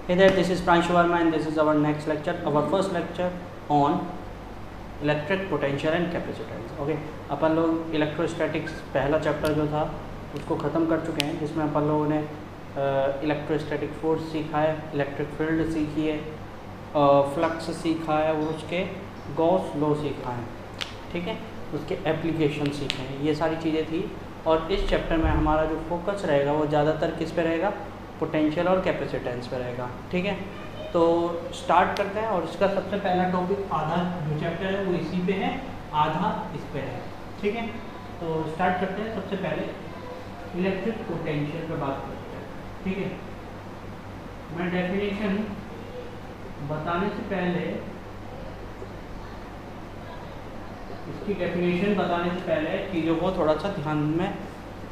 Hey there, this is Pranshu Verma and this is our next lecture, our first lecture on electric potential and capacitance. Okay, अपन लोग electrostatics पहला chapter जो था उसको ख़त्म कर चुके हैं, जिसमें अपन लोगों ने इलेक्ट्रोस्टैटिक फोर्स सीखा है, इलेक्ट्रिक फील्ड सीखी है, फ्लक्स सीखा है और उसके गॉस लॉ सीखा है, ठीक है, उसके एप्लीकेशन सीखे हैं, ये सारी चीज़ें थी। और इस चैप्टर में हमारा जो फोकस रहेगा वो ज़्यादातर किस पे रहेगा, पोटेंशियल और कैपेसिटेंस पे रहेगा, ठीक है। तो स्टार्ट करते हैं और इसका सबसे पहला टॉपिक आधा जो चैप्टर है वो इसी पे है, आधा इस पे है, ठीक है। तो स्टार्ट करते हैं, सबसे पहले इलेक्ट्रिक पोटेंशियल पे बात करते हैं, ठीक है। मैं डेफिनेशन बताने से पहले, इसकी डेफिनेशन बताने से पहले चीज़ों को थोड़ा सा ध्यान में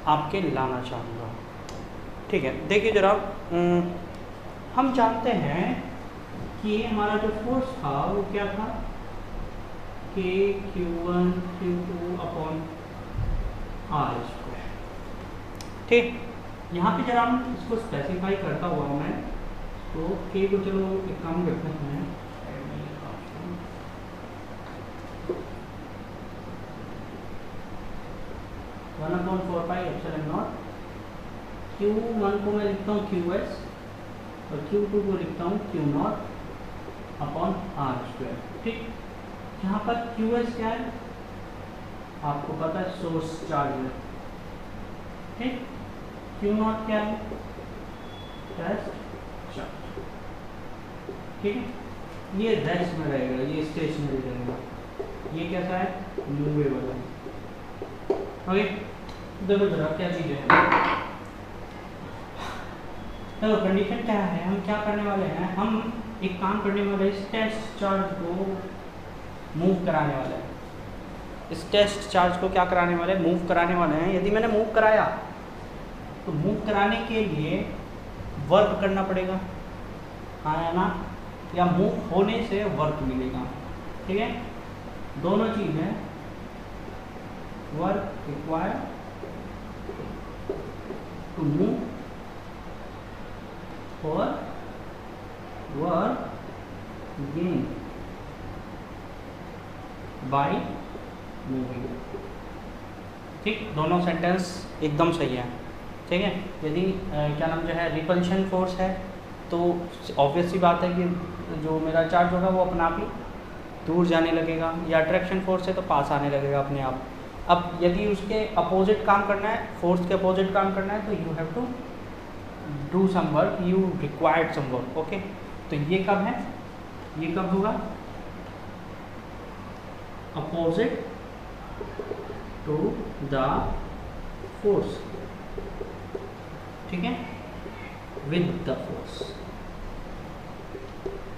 आपके लाना चाहूँगा, ठीक है। देखिए जरा, हम जानते हैं कि हमारा जो फोर्स था वो क्या था, के Q1 Q2 upon R square, ठीक। यहाँ पे जरा हम इसको स्पेसिफाई करता हुआ मैं, तो के को चलो एक काम करते हैं, 1/4 पाई एप्सिलॉन नॉट, Q1 को मैं लिखता हूँ QS और Q2 को लिखता हूँ Q0 अपॉन R स्क्वायर, ठीक। यहाँ पर QS क्या है आपको पता है, सोर्स चार्ज है, ठीक। Q0 क्या है, टेस्ट चार्ज, ठीक है। ये रेस्ट में रहेगा, ये स्टेशनरी रहेगा, ये कैसा है, मूवेबल है, ओके। देखो जरा क्या चीज़ें हैं, तो कंडीशन क्या है, हम क्या करने वाले हैं, हम एक काम करने वाले हैं, इस टेस्ट चार्ज को मूव कराने वाले हैं, इस टेस्ट चार्ज को क्या कराने वाले हैं, मूव कराने वाले हैं। यदि मैंने मूव कराया तो मूव कराने के लिए वर्क करना पड़ेगा, हाँ या ना, या मूव होने से वर्क मिलेगा, ठीक है। दोनों चीज़ें, वर्क रिक्वायर्ड टू मूव और वर्क गेन बाय मूविंग, ठीक। दोनों सेंटेंस एकदम सही है, ठीक है। यदि क्या नाम जो है, रिपल्शन फोर्स है तो ऑब्वियस सी बात है कि जो मेरा चार्ज होगा वो अपने आप ही दूर जाने लगेगा, या अट्रैक्शन फोर्स है तो पास आने लगेगा अपने आप। अब यदि उसके अपोजिट काम करना है, फोर्स के अपोजिट काम करना है, तो you have to do some work, you required some work, okay. तो ये कब है, ये कब होगा, अपोजिट टू द फोर्स, ठीक है, विद द फोर्स।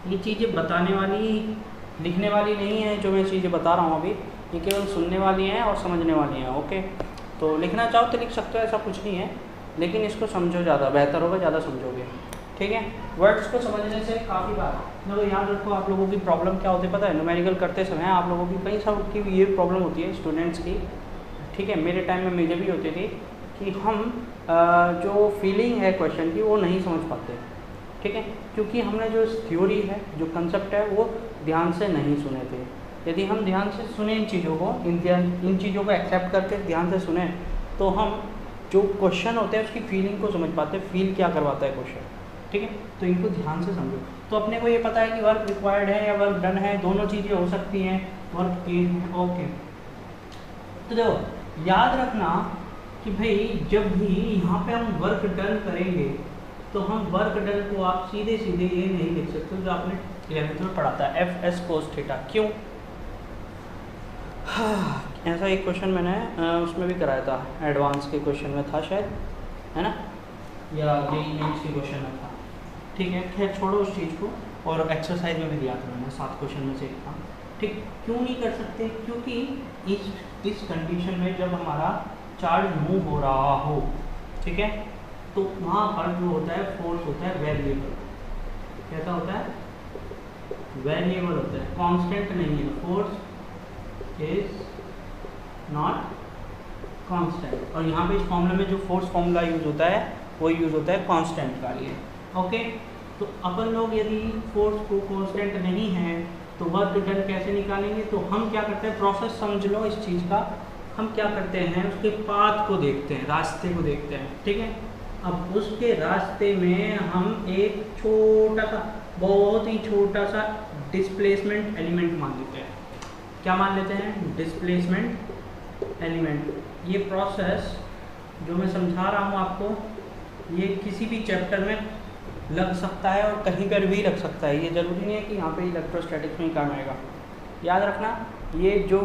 ये चीज़ें बताने वाली, लिखने वाली नहीं है जो मैं चीज़ें बता रहा हूँ अभी, ये केवल सुनने वाली हैं और समझने वाली हैं, ओके। तो लिखना चाहो तो लिख सकते हो, ऐसा कुछ नहीं है, लेकिन इसको समझो, ज़्यादा बेहतर होगा, ज़्यादा समझोगे, ठीक है। वर्ड्स को समझने से काफ़ी बार, तो याद रखो, आप लोगों की प्रॉब्लम क्या होती है पता है, न्यूमेरिकल करते समय आप लोगों की कई सब की ये प्रॉब्लम होती है स्टूडेंट्स की, ठीक है। मेरे टाइम में मुझे भी होती थी कि हम जो फीलिंग है क्वेश्चन की वो नहीं समझ पाते, ठीक है, क्योंकि हमने जो थ्योरी है, जो कंसेप्ट है, वो ध्यान से नहीं सुने थे। यदि हम ध्यान से सुने इन चीज़ों को, इन चीज़ों को एक्सेप्ट करके ध्यान से सुने, तो हम जो क्वेश्चन होते हैं उसकी फीलिंग को समझ पाते हैं, फील क्या करवाता है क्वेश्चन, ठीक है। तो इनको ध्यान से समझो। तो अपने को ये पता है कि वर्क रिक्वायर्ड है या वर्क डन है, दोनों चीज़ें हो सकती हैं, वर्क गेन है, ओके। तो देखो याद रखना कि भाई जब भी यहाँ पे हम वर्क डन करेंगे तो हम वर्क डन को आप सीधे सीधे ये नहीं लिख सकते जो आपने 11th में पढ़ा था, FS cos थीटा। क्यों? ऐसा एक क्वेश्चन मैंने उसमें भी कराया था, एडवांस के क्वेश्चन में था शायद, है ना, या जेईई मेंस के क्वेश्चन में था, ठीक है। खैर छोड़ो उस चीज़ को, और एक्सरसाइज में भी दिया था मैंने, 7 क्वेश्चन में से एक था, ठीक। क्यों नहीं कर सकते, क्योंकि इस कंडीशन में जब हमारा चार्ज मूव हो रहा हो, ठीक है, तो वहाँ पर जो होता है फोर्स होता है वेरिएबल, कैसा होता है, वेरिएबल होता है, कांस्टेंट नहीं है, फोर्स इज नॉट कांस्टेंट। और यहाँ पे इस फॉर्मूले में जो फोर्स फॉर्मूला यूज होता है वो यूज होता है कांस्टेंट का लिए, ओके। तो अपन लोग यदि फोर्स को कांस्टेंट नहीं है तो वर्क डन कैसे निकालेंगे? तो हम क्या करते हैं, प्रोसेस समझ लो इस चीज़ का। हम क्या करते हैं, उसके पाथ को देखते हैं, रास्ते को देखते हैं, ठीक है। अब उसके रास्ते में हम एक छोटा सा, बहुत ही छोटा सा डिस्प्लेसमेंट एलिमेंट मान लेते हैं। क्या मान लेते हैं? Displacement element. ये प्रोसेस जो मैं समझा रहा हूँ आपको, ये किसी भी चैप्टर में लग सकता है और कहीं पर भी लग सकता है। ये ज़रूरी नहीं है कि यहाँ पे इलेक्ट्रोस्टैटिक्स में ही काम आएगा। याद रखना, ये जो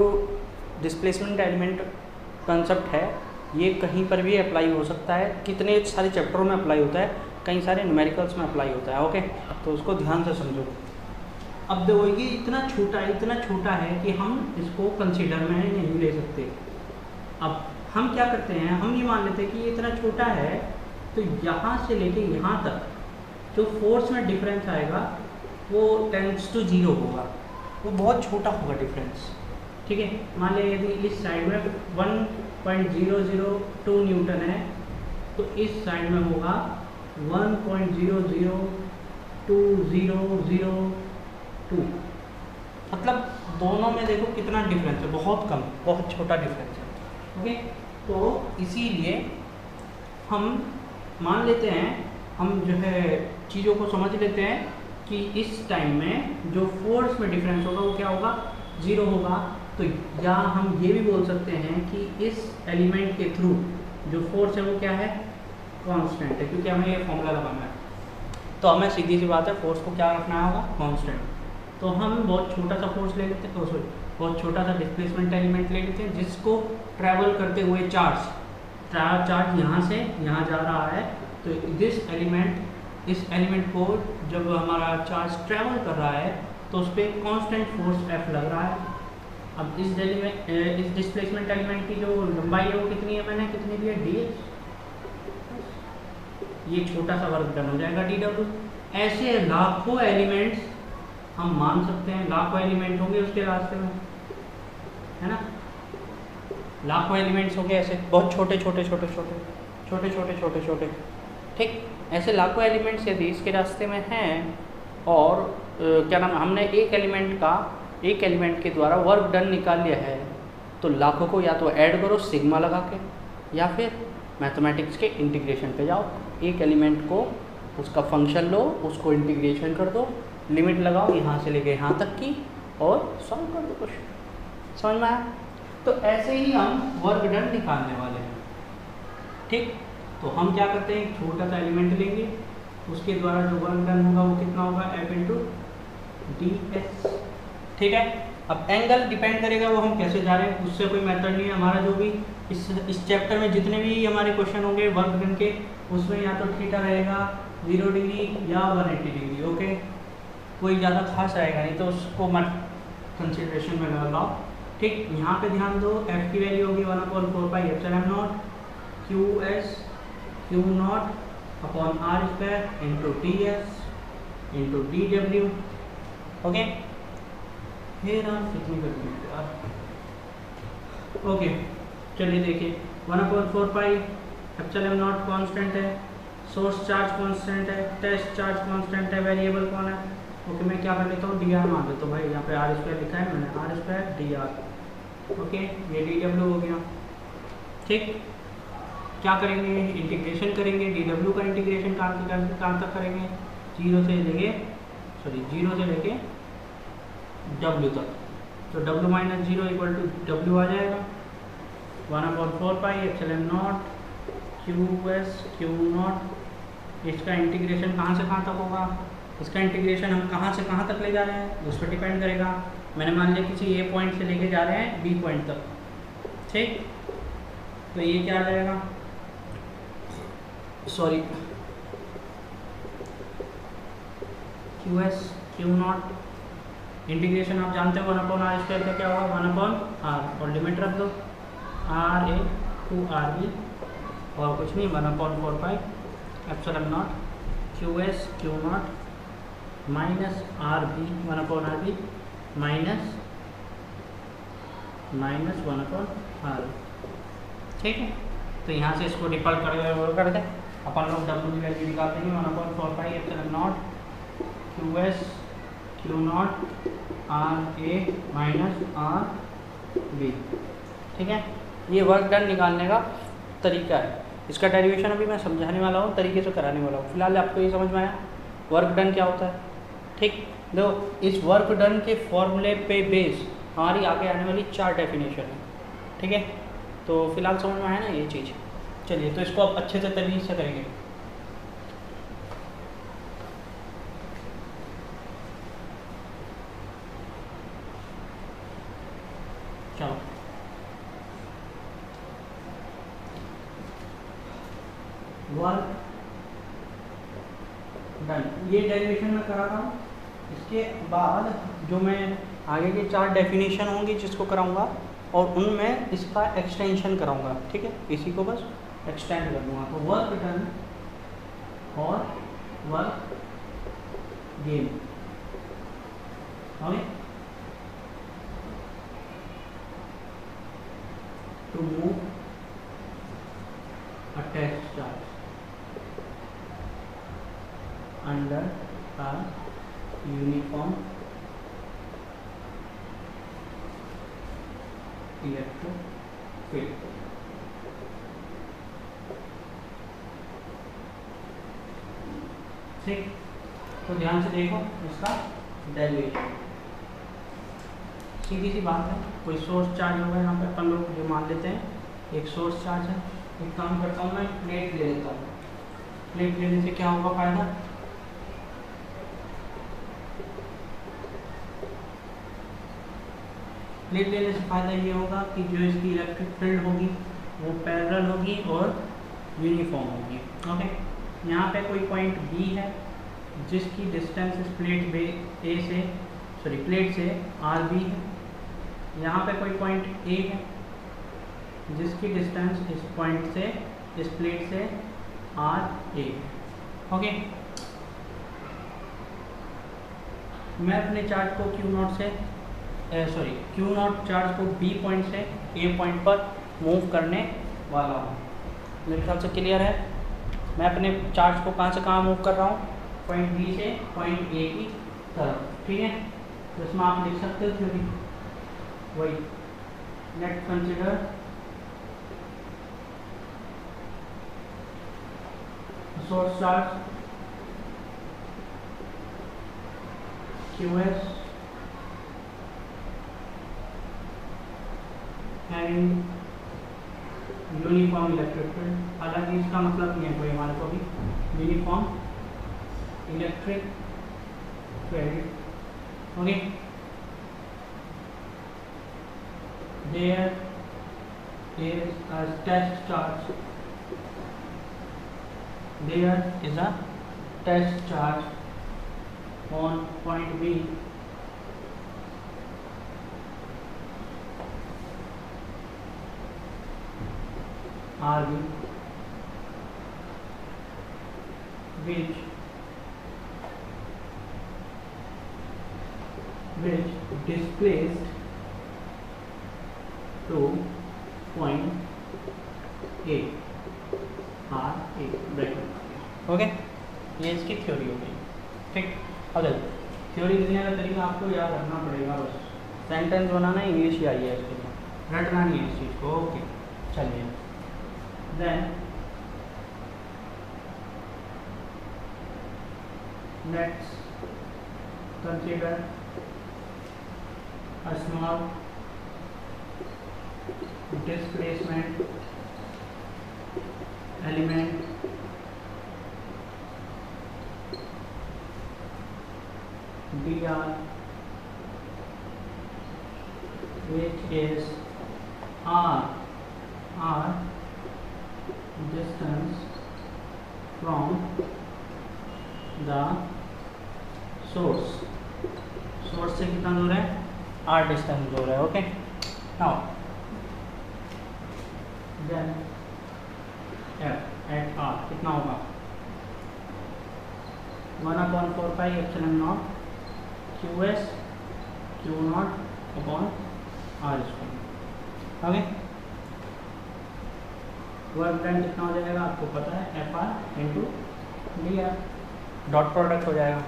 डिस्प्लेसमेंट एलिमेंट कंसेप्ट है ये कहीं पर भी अप्लाई हो सकता है। कितने सारे चैप्टरों में अप्लाई होता है, कई सारे न्यूमेरिकल्स में अप्लाई होता है। ओके, तो उसको ध्यान से समझो। अब देखो ये इतना छोटा है कि हम इसको कंसीडर में नहीं ले सकते। अब हम क्या करते हैं, हम ये मान लेते हैं कि ये इतना छोटा है, तो यहाँ से लेके यहाँ तक जो फोर्स में डिफरेंस आएगा वो टेंड्स टू 0 होगा, वो बहुत छोटा होगा डिफरेंस, ठीक है। मान लिया यदि इस साइड में 1.002 न्यूटन है तो इस साइड में होगा 1.002002। मतलब दोनों में देखो कितना डिफरेंस है, बहुत कम, बहुत छोटा डिफरेंस है। ओके, तो इसीलिए हम मान लेते हैं, हम जो है चीज़ों को समझ लेते हैं कि इस टाइम में जो फोर्स में डिफरेंस होगा वो क्या होगा, 0 होगा। तो या हम ये भी बोल सकते हैं कि इस एलिमेंट के थ्रू जो फोर्स है वो क्या है, कांस्टेंट है, क्योंकि हमें ये फॉर्मूला लगाना है। तो हमें सीधी सी बात है, फोर्स को क्या रखना होगा, कांस्टेंट। तो हम बहुत छोटा सा फोर्स ले लेते हैं, बहुत छोटा सा डिस्प्लेसमेंट एलिमेंट ले लेते हैं, जिसको ट्रैवल करते हुए चार्ज यहाँ से यहाँ जा रहा है। तो इस एलिमेंट को जब हमारा चार्ज ट्रैवल कर रहा है तो उस पर कांस्टेंट फोर्स F लग रहा है। अब इस डिस्प्लेसमेंट एलिमेंट की जो लंबाई है वो कितनी है, मैंने कितनी दी है, dx। ये छोटा सा वर्क डन हो जाएगा dw। ऐसे लाखों एलिमेंट्स हम मान सकते हैं, लाखों एलिमेंट होंगे उसके रास्ते में, है ना। लाखों एलिमेंट्स होंगे ऐसे, बहुत छोटे छोटे, ठीक। ऐसे लाखों एलिमेंट्स यदि इसके रास्ते में हैं और क्या नाम, हमने एक एलिमेंट के द्वारा वर्क डन निकाल लिया है, तो लाखों को या तो ऐड करो सिग्मा लगा के, या फिर मैथमेटिक्स के इंटीग्रेशन पे जाओ। एक एलिमेंट को उसका फंक्शन लो, उसको इंटीग्रेशन कर दो, लिमिट लगाओ यहाँ से लेके यहाँ तक की, और सॉल्व कर दो क्वेश्चन। समझ में आया? तो ऐसे ही हम वर्क डन निकालने वाले हैं, ठीक। तो हम क्या करते हैं, एक छोटा सा एलिमेंट लेंगे, उसके द्वारा जो वर्क डन होगा वो कितना होगा, F/ds, ठीक है। अब एंगल डिपेंड करेगा वो हम कैसे जा रहे हैं, उससे कोई मेथड नहीं है। हमारा जो भी इस चैप्टर में जितने भी हमारे क्वेश्चन होंगे वर्क डन के, उसमें या तो थीटा रहेगा 0 डिग्री या 180 डिग्री। ओके, कोई ज़्यादा खास आएगा नहीं, तो उसको मत कंसिडरेशन में लगाओ, ठीक। यहाँ पे ध्यान दो, F की वैल्यू होगी 1/4πε0 QS Q0 upon r² into ds into dw। Okay, फिर हम कितनी कर देंगे यार। ओके, चलिए देखिए, 1/4πε0 कांस्टेंट है, सोर्स चार्ज कांस्टेंट है, टेस्ट चार्ज कांस्टेंट है, वेरिएबल कौन है। ओके, मैं क्या कर लेता हूँ, dr मान लेता हूँ भाई, यहाँ पे r² लिखा है मैंने, r² dr। ओके, ये dw हो गया, ठीक। क्या करेंगे, इंटीग्रेशन करेंगे, dw का इंटीग्रेशन कहाँ तक करेंगे, 0 से लेके w तक। तो w minus 0 equal to w आ जाएगा, 1/4πε0 QS Q0। इसका इंटीग्रेशन कहाँ से कहाँ तक होगा, इसका इंटीग्रेशन हम कहाँ से कहाँ तक ले जा रहे हैं उस पर डिपेंड करेगा। मैंने मान लिया किसी A पॉइंट से लेके जा रहे हैं B पॉइंट तक, ठीक। तो ये क्या आ जाएगा, सॉरी, QS Q0 इंटीग्रेशन आप जानते हो 1/r² का क्या होगा, 1/r, और लिमिट रख दो RA to RB, और कुछ नहीं, 1/4πε0 QS Q0 minus RB 1/RB minus 1/R, ठीक है। तो यहाँ से इसको डिफॉल्ट कर दे, अपन लोग W की वैल्यू निकाल देंगे 1/4πε0 q s q not r a minus r b. ठीक है, ये वर्क डन निकालने का तरीका है। इसका डेरिवेशन अभी मैं समझाने वाला हूँ, तरीके से कराने वाला हूँ। फिलहाल आपको ये समझ में आया वर्क डन क्या होता है। ठीक, देखो इस वर्क डन के फॉर्मूले पे बेस हमारी आगे आने वाली 4 डेफिनेशन है। ठीक है, तो फिलहाल समझ में आया ना ये चीज़। चलिए, तो इसको आप अच्छे से तरीके से करेंगे। चलो, वर्क डन ये डेरिवेशन में करा रहा हूँ। इसके बाद जो मैं आगे की 4 डेफिनेशन होंगी जिसको कराऊंगा, और उनमें इसका एक्सटेंशन कराऊंगा। ठीक है, इसी को बस एक्सटेंड कर दूंगा। तो वर्क डन और work gain. Okay, to move a test charge under a uniform electric field। ठीक, तो ध्यान से देखो इसका डेरिवेशन। सीधी सी बात है, कोई सोर्स चार्ज होगा यहाँ पे, अपन लोग ये मान लेते हैं एक सोर्स चार्ज है। एक काम करता हूँ, मैं प्लेट ले लेता हूँ। प्लेट लेने से क्या होगा फायदा, प्लेट लेने से फ़ायदा ये होगा कि जो इसकी इलेक्ट्रिक फील्ड होगी वो पैरेलल होगी और यूनिफॉर्म होगी। ओके, यहाँ पे कोई पॉइंट बी है जिसकी डिस्टेंस इस प्लेट प्लेट से आर बी है। यहाँ पे कोई पॉइंट ए है जिसकी डिस्टेंस इस पॉइंट से इस प्लेट से आर ए। ओके, मैं अपने चार्ज को क्यू नॉट चार्ज को बी पॉइंट से ए पॉइंट पर मूव करने वाला हूँ। मेरे ख्याल से क्लियर है। मैं अपने चार्ज को कहाँ से कहाँ मूव कर रहा हूँ, पॉइंट बी से पॉइंट ए की तरफ। ठीक है, तो इसमें आप लिख सकते हो थ्योरी वही। Let's consider source charge QS having uniform electric field. हालांकि इसका मतलब नहीं है कोई हमारे को भी uniform electric field. Okay, there is a test charge, there is a test charge on point B RB which displaced to point A R A bracket. Okay, ये इसकी थ्योरी हो गई। ठीक, अब थ्योरी लिखने का तरीका आपको याद रखना पड़ेगा। बस सेंटेंस बनाना इंग्लिश ही आई है, इसके लिए रटना नहीं है इस चीज़ को। ओके, चलिए then let's consider a small displacement element dr which is r distance from the source से कितना दूर है, r डिस्टेंस दूर है। Okay, now then f at r कितना होगा 1/4 epsilon not QS Q not upon r square. Okay, work done कितना हो जाएगा आपको पता है, FR into dr, dot product हो जाएगा।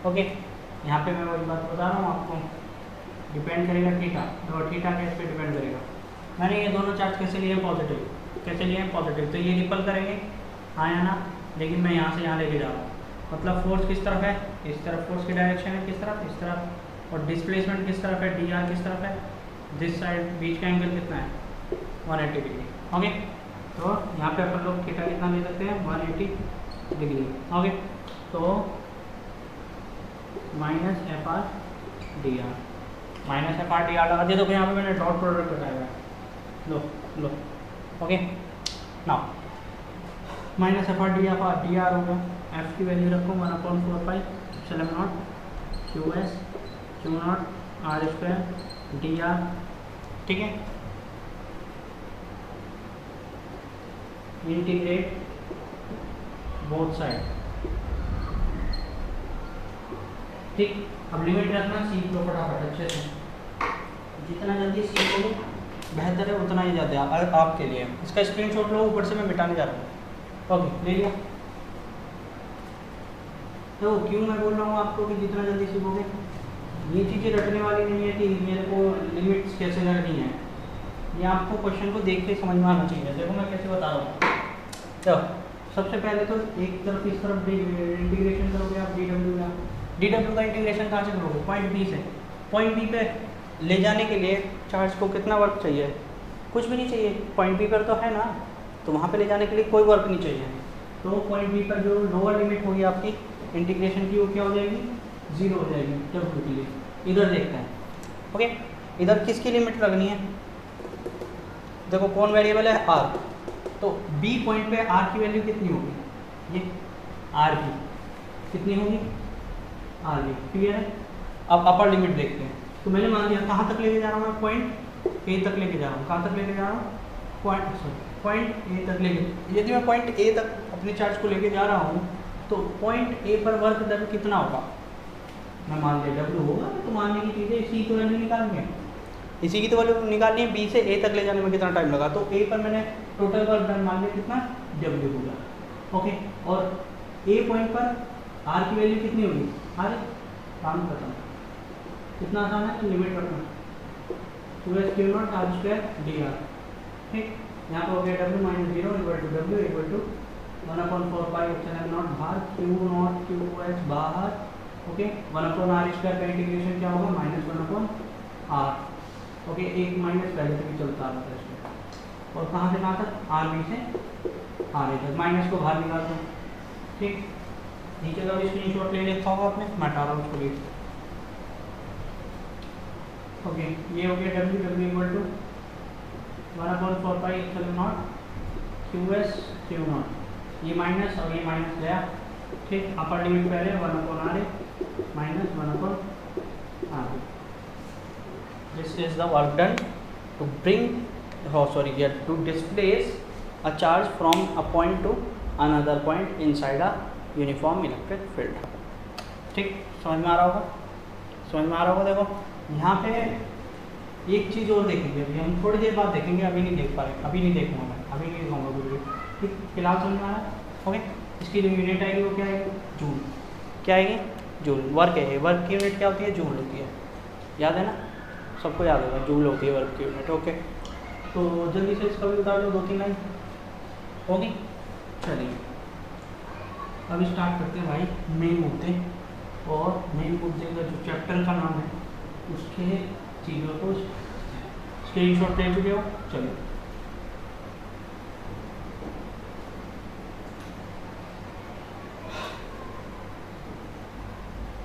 ओके, यहाँ पे मैं वही बात बता रहा हूँ आपको, डिपेंड करेगा थीटा, तो थीटा कैसे पे डिपेंड करेगा। मैंने ये दोनों चार्ज कैसे लिए हैं पॉजिटिव, कैसे लिए हैं पॉजिटिव, तो ये रिपल करेंगे हाँ या ना, लेकिन मैं यहाँ से यहाँ लेके जा रहा हूँ, मतलब फोर्स किस तरफ है, इस तरफ, फोर्स की डायरेक्शन है किस तरफ, इस तरफ, और डिस्प्लेसमेंट किस तरफ है, डी आर किस तरफ है, दिस साइड, बीच का एंगल कितना है 180 डिग्री। ओके, तो यहाँ पे अपन लोग थीटा कितना ले सकते हैं 180 डिग्री। ओके, तो minus f r d are, minus f r d are लगा दिया, तो यहाँ पे मैंने डॉट प्रोडक्ट बताया है, लो okay, now minus f r d r होगा, एफ की वैल्यू रखो 1/4 epsilon not q s q not r square d r. ठीक है, इंटीग्रेट बोथ साइड। ठीक, अब लिमिट रखना, सीख लो फटाफट अच्छे से, जितना जल्दी सीखोगे बेहतर है, उतना ही ज़्यादा आपके लिए। इसका स्क्रीनशॉट लो, ऊपर से मैं मिटाने जा रहा हूँ। ओके, ले लिया। तो क्यों मैं बोल रहा हूँ आपको कि जितना जल्दी सीखोगे, ये चीज़ें रटने वाली नहीं है कि मेरे को लिमिट्स कैसे लगनी है, ये आपको क्वेश्चन को देख के समझ में आना चाहिए। देखो मैं कैसे बता रहा हूँ, तो सबसे पहले तो एक तरफ इस तरफ इंटीग्रेशन करोगे आप डी डब्ल्यू का, डी डब्ल्यू का इंटीग्रेशन कहाँ से करोगे, पॉइंट बी से। पॉइंट बी पे ले जाने के लिए चार्ज को कितना वर्क चाहिए, कुछ भी नहीं चाहिए, पॉइंट बी पर तो है ना, तो वहाँ पे ले जाने के लिए कोई वर्क नहीं चाहिए। तो पॉइंट बी पर जो लोअर लिमिट होगी आपकी इंटीग्रेशन की, वो क्या हो जाएगी, 0 हो जाएगी डब्ल्यू के लिए। इधर देखते हैं, ओके, इधर किसकी लिमिट लगनी है, देखो कौन वेरिएबल है आर, तो बी पॉइंट पे आर की वैल्यू कितनी होगी, ये आर बी कितनी होगी, आर बी, क्लियर है। अब अपर लिमिट देखते हैं, तो मैंने मान लिया कहाँ तक लेके जा रहा हूँ मैं, पॉइंट ए तक लेके जा रहा हूँ, कहाँ तक लेके जा रहा हूँ, पॉइंट ए तक लेके। यदि मैं पॉइंट ए तक अपने चार्ज को लेके जा रहा हूँ, तो पॉइंट ए पर वर्क डन कितना होगा, मैं मान लिया डब्ल्यू होगा, तो मानने की चीज़ें इसी की वैल्यू निकालनी है, इसी की तो वैल्यू निकालनी है। बी से ए तक ले जाने में कितना टाइम लगा, तो ए पर मैंने टोटल वर्क डन मान लिया कितना, डब्ल्यू होगा। ओके, और ए पॉइंट पर आर की वैल्यू कितनी होगी, आर, काम खत्म, कितना आसान है, तो लिमिट रखना 2s q not r square d r. ठीक, यहाँ पर हो गया डब्ल्यू माइनस 0 इक्वल टू डब्ल्यू इक्वल टू 1/4 एप्सिलॉन नॉट बाहर, क्यू नॉट क्यू एस बाहर, ओके, 1/r स्क्वायर का इंटीग्रेशन क्या होगा, -1/r। ओके, एक माइनस पहले से भी चलता आ रहा था इसमें, और कहाँ से कहाँ तक, आर बी से आर ए तक, माइनस को बाहर निकाल दो। ठीक, नीचे का भी स्क्रीनशॉट ले लेता होगा आपने, मैं हटा रहा हूँ उसको भी। ओके, ये हो गया डब्ल्यू, डब्ल्यू equal to 1/4 epsilon not q s q not, ये माइनस और ये माइनस गया। ठीक, अपर लिमिट पहले 1/r minus 1/r। This is the work done to bring, to displace a charge from a point to another point inside a uniform electric field। ठीक, समझ में आ रहा होगा, समझ में आ रहा होगा। देखो यहाँ पे एक चीज़ और देखेंगे, अभी हम थोड़ी देर बाद देखेंगे, अभी नहीं देख पा रहे, अभी नहीं देखूँगा मैं, अभी नहीं दिखाऊंगा वीडियो। ठीक, फिलहाल समझ में आ रहा है। ओके, इसकी जो यूनिट आएगी वो क्या आएगी, जूल। क्या आएगी, जूल। वर्क है, वर्क की यूनिट क्या होती है, जूल होती है, याद है ना, सबको याद होगा, जूल होती है वर्क की यूनिट। ओके, तो जल्दी से इसका भी बता दो, 2-3 लाइन होगी। चलिए अब स्टार्ट करते हैं भाई मेन मुद्दे, और मेन मुद्दे का जो चैप्टर का नाम है उसके चीज़ों को स्क्रीनशॉट ले लीजिए। चलिए,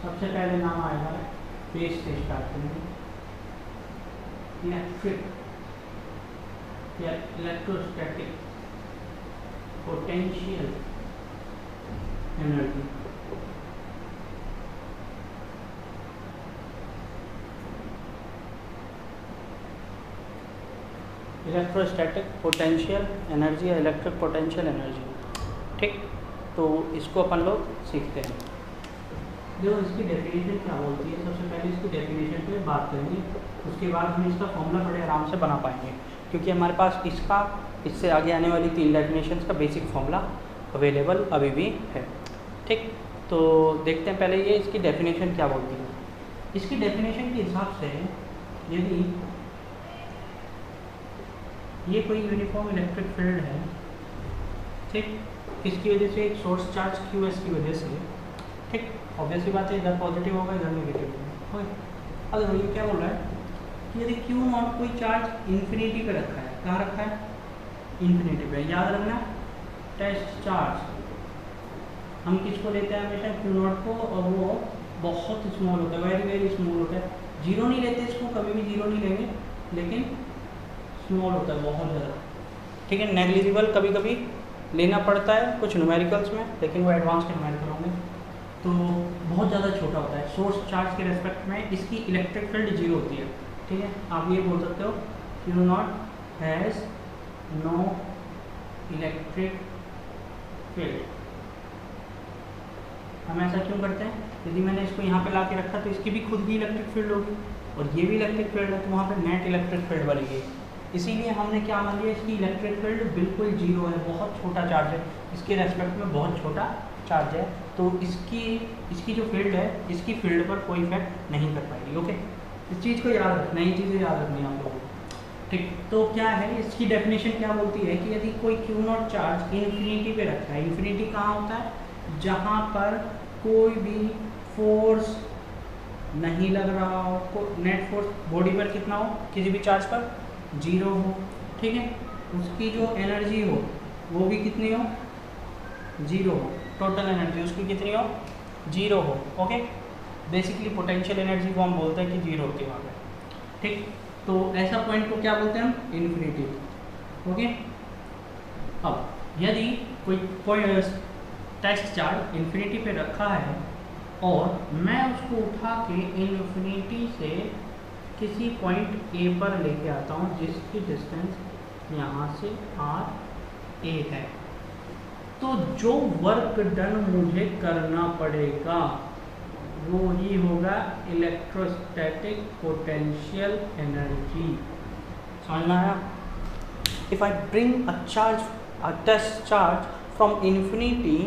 सबसे पहले नाम आएगा बेस से स्टार्ट करेंगे, इलेक्ट्रिक या electrostatic potential energy. Electrostatic potential energy या इलेक्ट्रिक पोटेंशियल एनर्जी। ठीक, तो इसको अपन लोग सीखते हैं। देखो इसकी डेफिनेशन क्या बोलती है, सबसे पहले इसकी डेफिनेशन पे बात करेंगे, उसके बाद हम इसका फॉर्मूला बड़े आराम से बना पाएंगे, क्योंकि हमारे पास इसका, इससे आगे आने वाली 3 डेफिनेशंस का बेसिक फॉर्मूला अवेलेबल अभी भी है। ठीक, तो देखते हैं पहले ये इसकी डेफिनेशन क्या बोलती है। इसकी डेफिनेशन के हिसाब से यदि ये कोई यूनिफॉर्म इलेक्ट्रिक फील्ड है, ठीक, किसकी वजह से, एक सोर्स चार्ज QS की वजह से, ठीक, ऑब्वियसली बात है, इधर पॉजिटिव होगा इधर नेगेटिव होगा। अब ये क्या बोल रहा है कि यदि Q0 कोई चार्ज इन्फिनिटी पे रखा है, कहाँ रखा है, इन्फिनिटी पे, याद रखना टेस्ट चार्ज हम किसको लेते हैं हमेशा, Q0 को, और वो बहुत स्मॉल होता है, वेरी वेरी स्मॉल होता है, जीरो नहीं लेते इसको, कभी भी जीरो नहीं लेंगे, लेकिन स्मॉल होता है बहुत ज़्यादा, ठीक है, नेग्लिजिबल कभी कभी लेना पड़ता है कुछ न्यूमेरिकल्स में, लेकिन वो एडवांस के न्यूमेरिकल होंगे, तो बहुत ज़्यादा छोटा होता है। सोर्स चार्ज के रेस्पेक्ट में इसकी इलेक्ट्रिक फील्ड जीरो होती है, ठीक है, आप ये बोल सकते हो Q0 has no electric field. हम ऐसा क्यों करते हैं, यदि मैंने इसको यहाँ पे ला के रखा तो इसकी भी खुद की इलेक्ट्रिक फील्ड होगी और ये भी इलेक्ट्रिक फील्ड है, तो वहाँ पे नेट इलेक्ट्रिक फील्ड बनेगी। इसीलिए हमने क्या मान लिया, इसकी इलेक्ट्रिक फील्ड बिल्कुल जीरो है, बहुत छोटा चार्ज है, इसके रेस्पेक्ट में बहुत छोटा चार्ज है, तो इसकी जो फील्ड है, इसकी फील्ड पर कोई इफेक्ट नहीं कर पाएगी। ओके, इस चीज़ को याद रखना, ये चीज़ें याद रखनी है आप लोगों को, ठीक। तो क्या है, इसकी डेफिनेशन क्या बोलती है कि यदि कोई Q0 चार्ज इन्फिनिटी पे रखा है, इन्फिनिटी कहाँ होता है, जहाँ पर कोई भी फोर्स नहीं लग रहा हो, नेट फोर्स बॉडी पर कितना हो, किसी भी चार्ज पर जीरो हो, ठीक है, उसकी जो एनर्जी हो वो भी कितनी हो, जीरो हो, टोटल एनर्जी उसकी कितनी हो, जीरो हो। ओके, बेसिकली पोटेंशियल एनर्जी को हम बोलते हैं कि जीरो होती है वहाँ पे, ठीक। तो ऐसा पॉइंट को क्या बोलते हैं हम, इन्फिनिटी। ओके, अब यदि कोई टेस्ट चार्ज इन्फिनिटी पे रखा है और मैं उसको उठा के इन्फिनिटी से किसी पॉइंट A पर लेके आता हूँ जिसकी डिस्टेंस यहाँ से RA है, तो जो वर्क डन मुझे करना पड़ेगा वो ही होगा इलेक्ट्रोस्टैटिक पोटेंशियल एनर्जी। समझ में आया? If I bring a test charge from infinity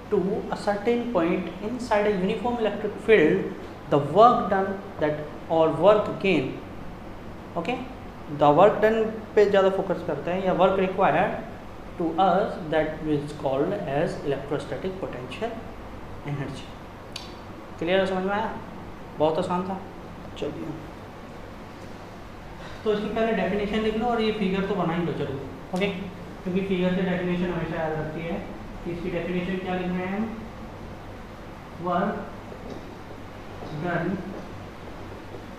to a certain point inside a uniform electric field, the work done that or work gain, okay, the work done पे ज़्यादा focus करते हैं, या work required to us that is called as electrostatic potential energy। Clear है, समझ में आया? बहुत आसान था। चलिए, तो इसकी पहले डेफिनेशन लिख लो और ये फिगर तो बना ही लो, चलो। ओके, क्योंकि फिगर से डेफिनेशन हमेशा याद रखती है। इसकी डेफिनेशन क्या लिख रहे हैं हम, work done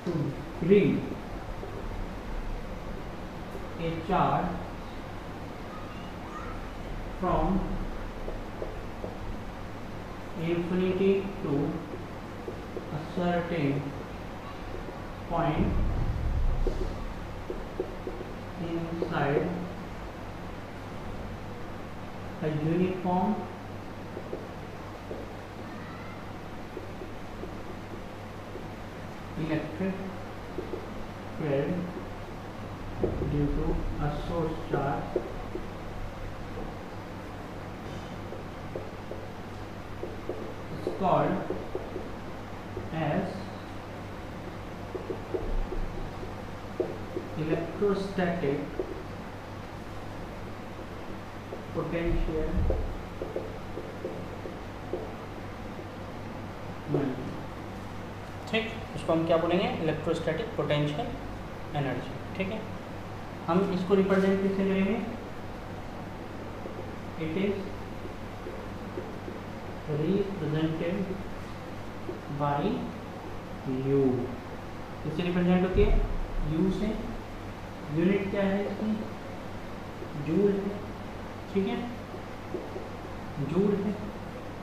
to bring a charge from infinity to a certain point inside a uniform electric field due to a source charge is called as electrostatic potential energy। ठीक, उसको हम क्या बोलेंगे, इलेक्ट्रोस्टैटिक पोटेंशियल एनर्जी। ठीक है, हम इसको represent कैसे करेंगे, it is represented by you. किससे रिप्रेजेंट होती है, यू से। यूनिट क्या है इसकी, जूल है। ठीक है, जूल है।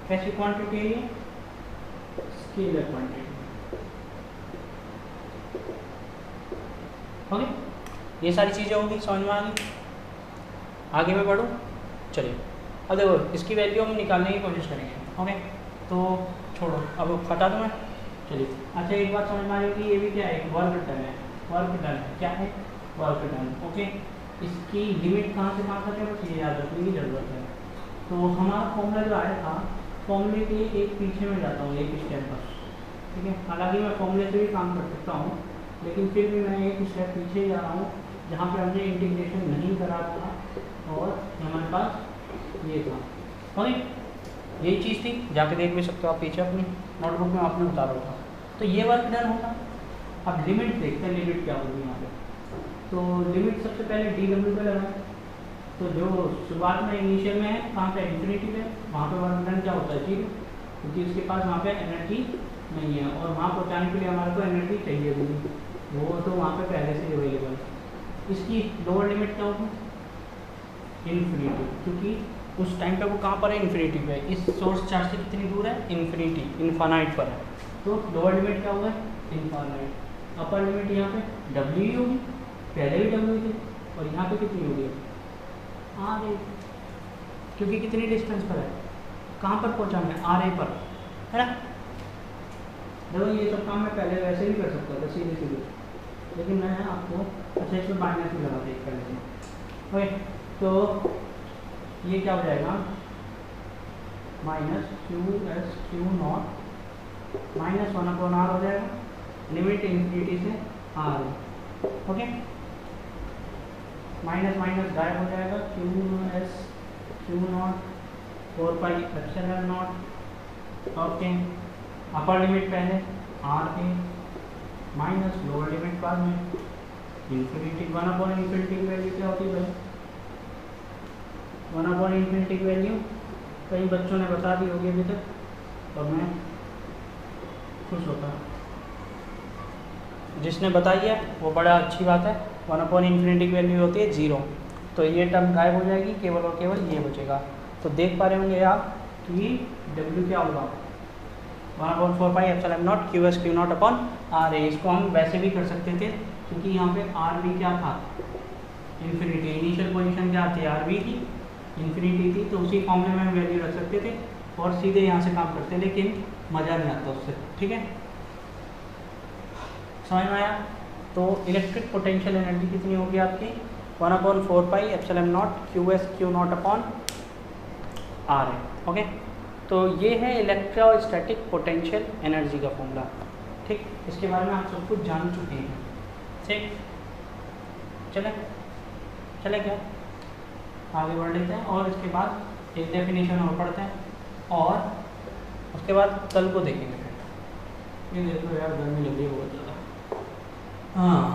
कैसी क्वांटिटी है ये, स्केलर क्वांटिटी। ओके, ये सारी चीज़ें होगी, समझ में आ गई। आगे मैं बढ़ूँ, चलिए। अब देखो, इसकी वैल्यू हम निकालने की कोशिश करेंगे। ओके, तो छोड़ो, अब हटा दूँ मैं। चलिए, अच्छा एक बात समझ में आ रही कि ये भी क्या है, वर्क डन है। वर्क डन क्या है, वर्क डन। ओके, इसकी लिमिट कहाँ से कहाँ तक है, बस ये याद रखने की ज़रूरत है। तो हमारा फॉर्मूला जो आया था फॉर्मूले के एक पीछे में जाता हूँ, एक स्टेप बस, ठीक है। हालांकि मैं फॉर्मूले से भी काम कर सकता हूँ, लेकिन फिर भी मैं एक स्टेप पीछे ही जा रहा हूँ, जहाँ पे हमने इंटीग्रेशन नहीं करा था और हमारे पास ये था। ओके, यही चीज़ थी, जाके देख भी सकते हो आप पीछे अपनी नोटबुक में आपने उतारा था। तो ये वर्क डन होगा। अब लिमिट देखते हैं, लिमिट क्या होगी यहाँ पे। तो लिमिट सबसे पहले डी डब्ल्यू पे लगाएं। तो जो शुरुआत में इनिशियल में है कहाँ पे, इन्फिनिटी पे, वहाँ पे वर्क डन क्या होता है, जीरो, क्योंकि उसके पास वहाँ पे एनर्जी नहीं है और वहाँ पहुँचाने के लिए हमारे को एनर्जी चाहिए भी नहीं, वो तो वहाँ पे पहले से अवेलेबल है। इसकी लोअर लिमिट क्या होगी, इन्फिनिटी, क्योंकि उस टाइम पे वो कहाँ पर है, इन्फिनिटी पे। इस सोर्स चार्ज से कितनी दूर है, इन्फिनिटी, इनफाइनाइट पर है। तो लोअर लिमिट क्या होगा, इनफाइनाइट। अपर लिमिट यहाँ पे डब्ल्यू ही होगी, पहले भी डब्ल्यू थी, और यहाँ पे कितनी होगी, आर ए, क्योंकि कितनी डिस्टेंस पर है, कहाँ पर पहुँचाना है, आर ए पर, है ना। देखो ये सब काम मैं पहले वैसे भी कर सकता था सीधे सीधे, लेकिन मैं आपको अच्छा इसमें माइनस भी लगा दें पहले से। ओके, तो ये क्या हो जाएगा, minus q s q naught minus 1/r हो जाएगा, लिमिट इन्फिनिटी से आर। ओके, माइनस माइनस गायब हो जाएगा, q s q naught 4πε0। Okay, upper limit पहले r a minus lower limit बाद में इन्फिनिटी। 1/∞ की वैल्यू क्या होती है भाई, 1/∞ की वैल्यू कई बच्चों ने बता दी होगी अभी तक, और मैं खुश होता हूँ। जिसने बताई है वो बड़ा अच्छी बात है। 1/∞ की वैल्यू होती है 0, तो ये टर्म गायब हो जाएगी, केवल और केवल ये बचेगा। तो देख पा रहे होंगे आप कि W क्या होगा, 1/4πε0 QS Q0/r ए। इसको हम वैसे भी कर सकते थे, क्योंकि यहाँ पे आर बी क्या था, इन्फिनिटी, इनिशियल पोजीशन क्या थी, आर बी थी, इन्फिनिटी थी, तो उसी फॉर्मूले में हम वैल्यू रख सकते थे और सीधे यहाँ से काम करते, लेकिन मज़ा नहीं आता उससे, ठीक है, समझ में आया। तो इलेक्ट्रिक पोटेंशियल एनर्जी कितनी होगी आपकी, 1/4πε0 QS Q0/r है। ओके, तो ये है इलेक्ट्रोस्टैटिक पोटेंशियल एनर्जी का फॉर्मूला, ठीक। इसके बारे में आप सब कुछ जान चुके हैं, ठीक। चले क्या आगे बढ़ लेते हैं, और इसके बाद एक डेफिनेशन और पढ़ते हैं, और उसके बाद कल को देखेंगे फिर। ये देखो यार, गर्मी लग रही है बहुत ज़्यादा। हाँ,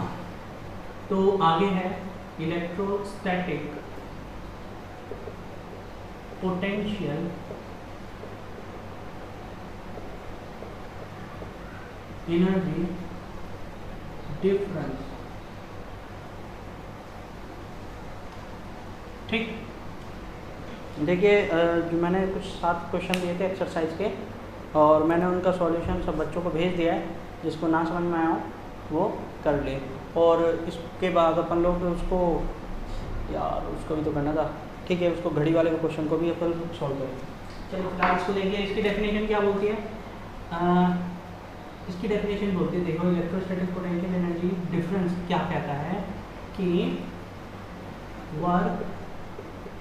तो आगे है इलेक्ट्रोस्टैटिक पोटेंशियल एनर्जी डिफरेंस, ठीक। देखिए, जो मैंने कुछ 7 क्वेश्चन दिए थे एक्सरसाइज के, और मैंने उनका सॉल्यूशन सब बच्चों को भेज दिया है। जिसको ना समझ में आया हो वो कर ले, और इसके बाद अपन लोग उसको, यार उसको भी तो करना था, ठीक है, उसको घड़ी वाले क्वेश्चन को भी अपन सॉल्व करेंगे। चलिए फिलहाल इसको देखिए, इसकी डेफिनेशन क्या बोलती है। इसकी डेफिनेशन बोलती है, देखो, इलेक्ट्रोस्टैटिक पोटेंशियल एनर्जी डिफरेंस क्या कहता है कि work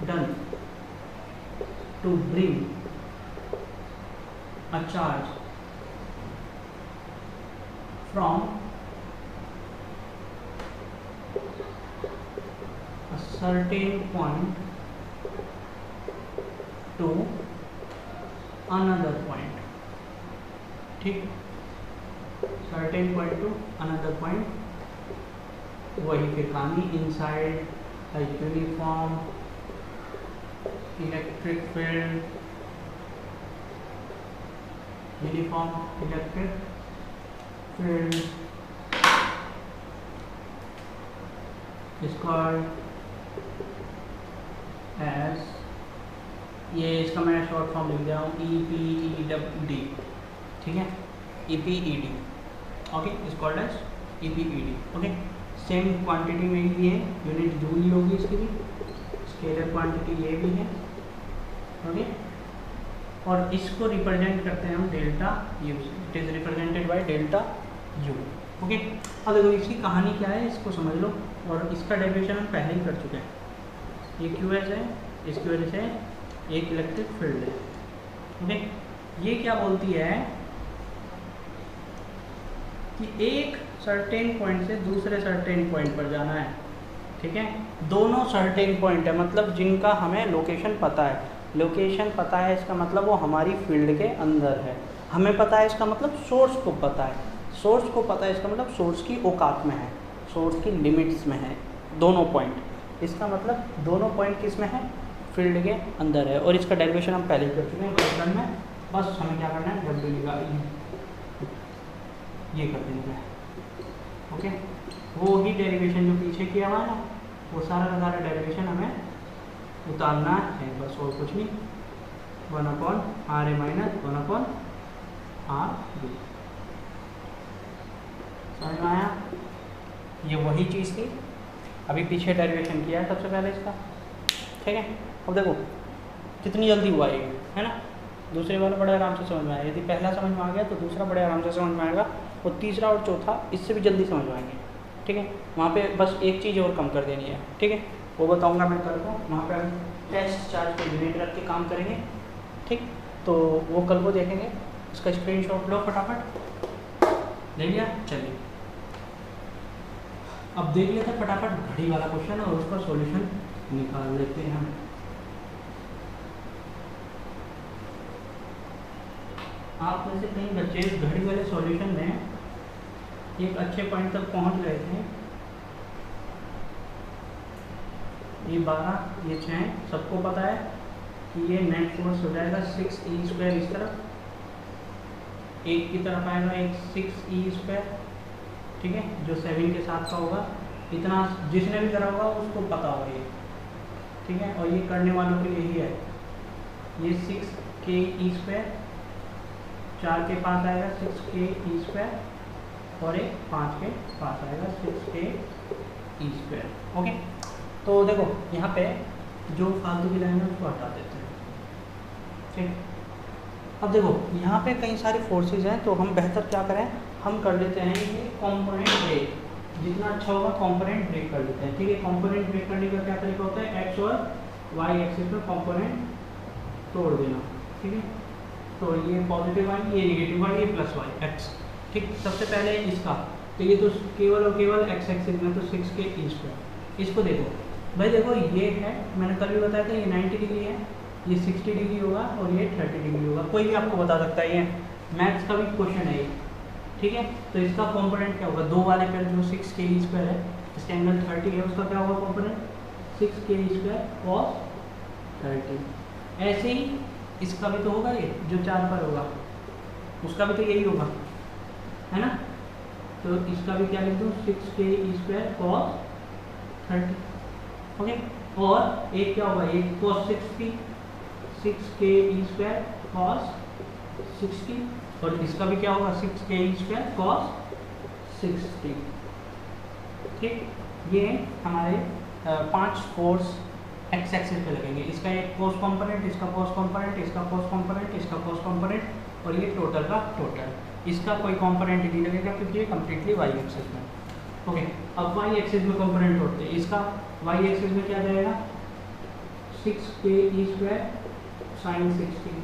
done to bring a charge from a certain point to another point, ठीक, certain point to another point, वही फिर कहानी, inside a uniform electric field, uniform electric field is called as, ये इसका मैं शॉर्ट फॉर्म लिख दे रहा हूँ, EPED, ठीक है, EPED, okay, is called as EPED। Okay, same quantity में ही है, यूनिट जूल ही होगी इसकी भी, स्केलर क्वांटिटी ये भी है, ओके, और इसको रिप्रेजेंट करते हैं हम डेल्टा यू से, it is represented by delta U. Okay, अब देखो इसकी कहानी क्या है इसको समझ लो, और इसका डेरिवेशन हम पहले ही कर चुके हैं। ये क्यू एस है, इसकी वजह से एक इलेक्ट्रिक फील्ड है, ओके, ये क्या बोलती है कि एक सर्टेन पॉइंट से दूसरे सर्टेन पॉइंट पर जाना है, ठीक है। दोनों सर्टेन पॉइंट है, मतलब जिनका हमें लोकेशन पता है। लोकेशन पता है इसका मतलब वो हमारी फील्ड के अंदर है। हमें पता है इसका मतलब सोर्स को पता है। सोर्स को पता है इसका मतलब सोर्स की औकात में है, सोर्स की लिमिट्स में है दोनों पॉइंट। इसका मतलब दोनों पॉइंट किस में है, फील्ड के अंदर है। और इसका डेरिवेशन हम पहले कर चुके हैं क्वेश्चन में, बस हमें क्या करना है, डब्ल्यू निकाल ये कर देंगे। ओके, वो ही डेरिवेशन जो पीछे किया हुआ है ना, वो सारा का सारा डेरिवेशन हमें उतारना है, बस और कुछ नहीं। 1/RA minus 1/RB। समझ में आया? ये वही चीज़ थी, अभी पीछे डेरिवेशन किया है सबसे पहले इसका, ठीक है। अब देखो कितनी जल्दी हुआ ये, है ना। दूसरे वाला बड़े आराम से समझ में आया, यदि पहला समझ में आ गया तो दूसरा बड़े आराम से समझ में आएगा, और तीसरा और चौथा इससे भी जल्दी समझ में आएंगे, ठीक है। वहाँ पे बस एक चीज़ और कम कर देनी है, ठीक है, वो बताऊँगा मैं कल को। वहाँ पे हम टेस्ट चार्ज पे यूनिट रख के काम करेंगे, ठीक। तो वो कल को देखेंगे, इसका स्क्रीनशॉट लो फटाफट, ले लिया। चलिए अब देख लेते हैं फटाफट घड़ी वाला क्वेश्चन और उसका सॉल्यूशन निकाल लेते हैं हम। आप में से कई बच्चे इस घड़ी वाले सॉल्यूशन में एक अच्छे पॉइंट तक पहुंच गए थे। ये 12, ये 6, सबको पता है कि ये नेट फोर्स हो जाएगा 6E² इस तरफ, एक की तरफ आएगा एक 6E², ठीक है, जो 7 के साथ का होगा। इतना जिसने भी करा होगा उसको पता होगा ये, ठीक है। और ये करने वालों के यही है, ये 6KE², 4 के पास आएगा 6KE² और एक 5 के पास आएगा 6KE²। ओके, तो देखो यहाँ पे जो फालतू की लाइन है उसको हटा देते हैं, ठीक। अब देखो यहाँ पे कई सारी फोर्सेस हैं, तो हम बेहतर क्या करें, हम कर लेते हैं ये कंपोनेंट ब्रेक। जितना अच्छा होगा कंपोनेंट ब्रेक कर लेते हैं, ठीक है। कंपोनेंट ब्रेक करने का क्या तरीका होता है, एक्स और वाई एक्सिस में कंपोनेंट तोड़ देना, ठीक है। तो ये पॉजिटिव वाई, ये नेगेटिव वाई, ये प्लस वाई एक्स, ठीक। सबसे पहले इसका, तो ये तो केवल और केवल एक्स एक्सिस में तो 6KE²। इसको देखो भाई, देखो ये है, मैंने कल भी बताया था, ये 90 डिग्री है, ये 60 डिग्री होगा और ये 30 डिग्री होगा। कोई भी आपको बता सकता है, ये मैथ्स का भी क्वेश्चन है ये, ठीक है। तो इसका कंपोनेंट क्या होगा, 2 वाले पर जो 6KE² है, इसका एंगल 30 है, उसका क्या होगा कंपोनेंट 6KE² cos 30। ऐसे ही इसका भी तो होगा, ये जो 4 पर होगा उसका भी तो यही होगा, है ना। तो इसका भी क्या लिख दूँ, 6KE² cos 30, ओके। और एक क्या होगा, एक cos 60, 6KE² cos 60, और इसका भी क्या होगा 6KE² cos 60, ठीक। ये हमारे 5 फोर्स एक्स एक्सिस पे लगेंगे। इसका एक कोस कंपोनेंट, इसका कोस कंपोनेंट, इसका कोस कंपोनेंट, इसका कोस कंपोनेंट, और ये टोटल का टोटल। इसका कोई कंपोनेंट नहीं लगेगा क्योंकि ये कम्प्लीटली वाई एक्सिस में, ओके। अब वाई एक्सिस में कंपोनेंट होते हैं, इसका वाई एक्सिस में क्या जाएगा, 6KE² sin 60,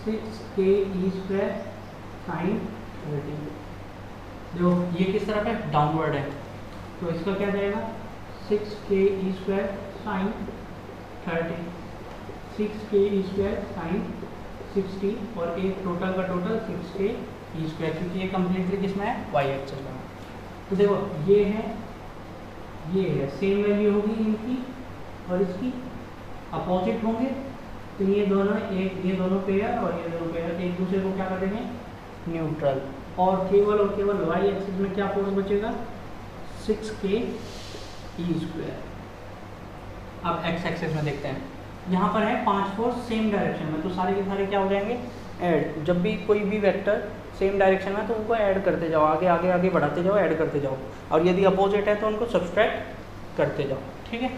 6KE² sin 30। देखो ये किस तरफ है, डाउनवर्ड है, तो इसका क्या जाएगा 6KE² sin 30, 6KE² sin 60, और एक टोटल का टोटल 6KE², क्योंकि ये कम्प्लीटली किसमें है, वाई एक्सिस में। तो देखो ये है सेम वैल्यू होगी इनकी और इसकी अपोजिट होंगे, तो ये दोनों ये दोनों पेयर और ये दोनों पेयर एक दूसरे को क्या कर देंगे, न्यूट्रल। और केवल वाई एक्सिस में क्या फोर्स बचेगा, 6KE²। अब एक्स एक्सिस में देखते हैं, यहाँ पर है 5 फोर्स सेम डायरेक्शन में, तो सारे के सारे क्या हो जाएंगे, ऐड। जब भी कोई भी वेक्टर सेम डायरेक्शन में तो उनको ऐड करते जाओ, आगे आगे आगे बढ़ाते जाओ, ऐड करते जाओ, और यदि अपोजिट है तो उनको सब्सट्रैक्ट करते जाओ, ठीक है।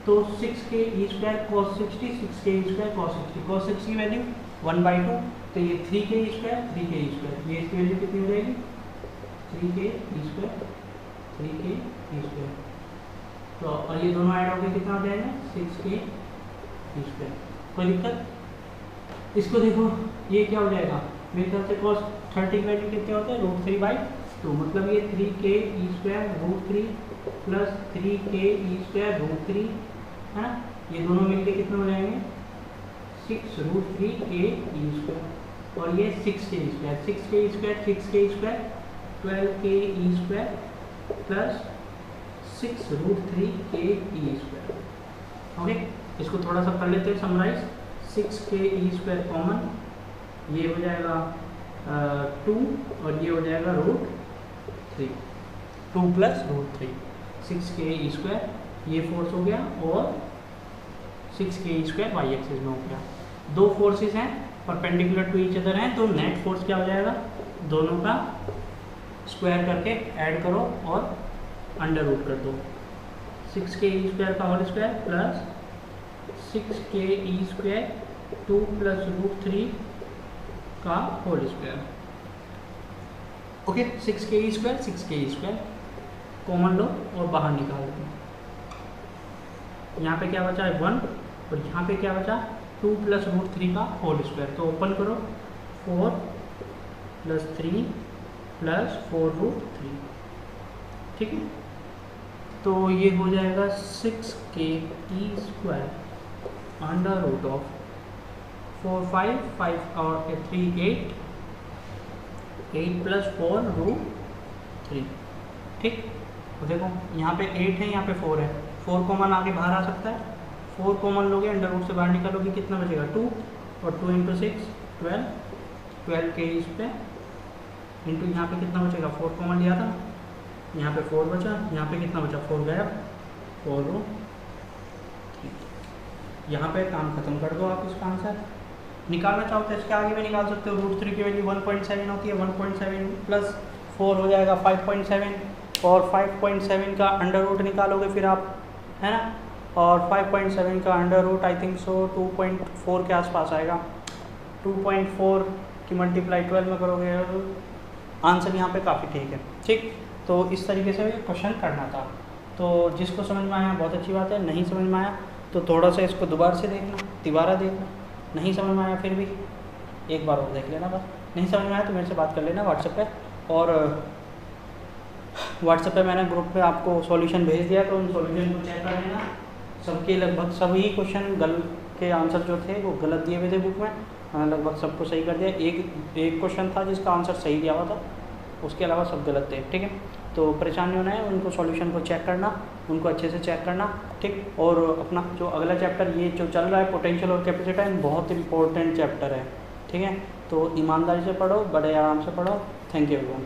तो 6KE² cos 60, 6KE² cos 60, cos 60 की वैल्यू 1/2, तो ये 3KE², 3KE², ये इसकी वैल्यू कितनी हो जाएगी, 3KE², 3KE²। तो और ये दोनों ऐड होकर कितना हो जाएगा, 6KE²। कोई दिक्कत, इसको देखो, ये क्या हो जाएगा मेरे ख्याल से cos 30 की वैल्यू कितने होते हैं, √3/2, मतलब ये 3k² प्लस 3k² है ना, ये दोनों मिलके कितने हो जाएंगे 6√3k² और ये 6k² 12ke² plus 6√3ke²। Okay, इसको थोड़ा सा कर लेते हैं समराइज। 6ke² कॉमन, ये हो जाएगा 2 और ये हो जाएगा √3, 2 प्लस √3, 6ke², ये फोर्स हो गया और 6ke² वाई एक्सिस में हो गया। दो फोर्सेस हैं परपेंडिकुलर टू ईच अदर हैं, तो नेट फोर्स क्या हो जाएगा, दोनों का स्क्वायर करके ऐड करो और अंडर रूट कर दो। 6ke² का whole square plus 6ke² 2 plus √3 का whole square. Okay, 6ke² common लो और बाहर निकाल दो। यहाँ पे क्या बचा है 1 और यहाँ पे क्या बचा 2 प्लस √3 का होल स्क्वायर। तो ओपन करो 4 प्लस 3 प्लस 4√3, ठीक है। तो ये हो जाएगा 6ke² अंडर रूट ऑफ 4 5 5 और 3 8 8 प्लस 4√3, ठीक। तो देखो यहाँ पे 8 है, यहाँ पे 4 है, 4 कॉमन आगे बाहर आ सकता है, 4 कॉमन लोगे अंडर रूट से बाहर निकालोगे कितना बचेगा 2 और 2 × 6 12ke² इंटू यहाँ पे कितना बचेगा 4 कॉमन लिया था, यहाँ पे 4 बचा, यहाँ पे कितना बचा 4 गया 4 यहाँ पे काम खत्म कर दो आप इसका आंसर। निकालना चाहो तो इसके आगे भी निकाल सकते हो, √3 की वैल्यू 1.7 होती है, 1.7 प्लस 4 हो जाएगा 5.7 और 5.7 का अंडर रूट निकालोगे फिर आप, है ना, और 5.7 का under root I think so 2.4 के आसपास आएगा। 2.4 की मल्टीप्लाई 12 में करोगे, आंसर यहाँ पे काफ़ी ठीक है, ठीक। तो इस तरीके से क्वेश्चन करना था। तो जिसको समझ में आया बहुत अच्छी बात है, नहीं समझ में आया तो थोड़ा सा इसको दोबारा से देखना, तिबारा देखना, नहीं समझ में आया फिर भी एक बार और देख लेना बस। नहीं समझ में आया तो मेरे से बात कर लेना व्हाट्सएप पे, और व्हाट्सएप पे मैंने ग्रुप पे आपको सॉल्यूशन भेज दिया, तो उन सॉल्यूशन को चेक कर लेना। सबके लगभग सभी क्वेश्चन के आंसर जो थे वो गलत दिए हुए थे बुक में, मैंने लगभग सबको सही कर दिया। एक क्वेश्चन था जिसका आंसर सही दिया हुआ था, उसके अलावा सब गलत थे, ठीक है। तो परेशान नहीं होना है, उनको सॉल्यूशन को चेक करना, उनको अच्छे से चेक करना, ठीक। और अपना जो अगला चैप्टर ये जो चल रहा है पोटेंशियल और कैपेसिटर, बहुत इंपॉर्टेंट चैप्टर है, ठीक है। तो ईमानदारी से पढ़ो, बड़े आराम से पढ़ो। Thank you everyone.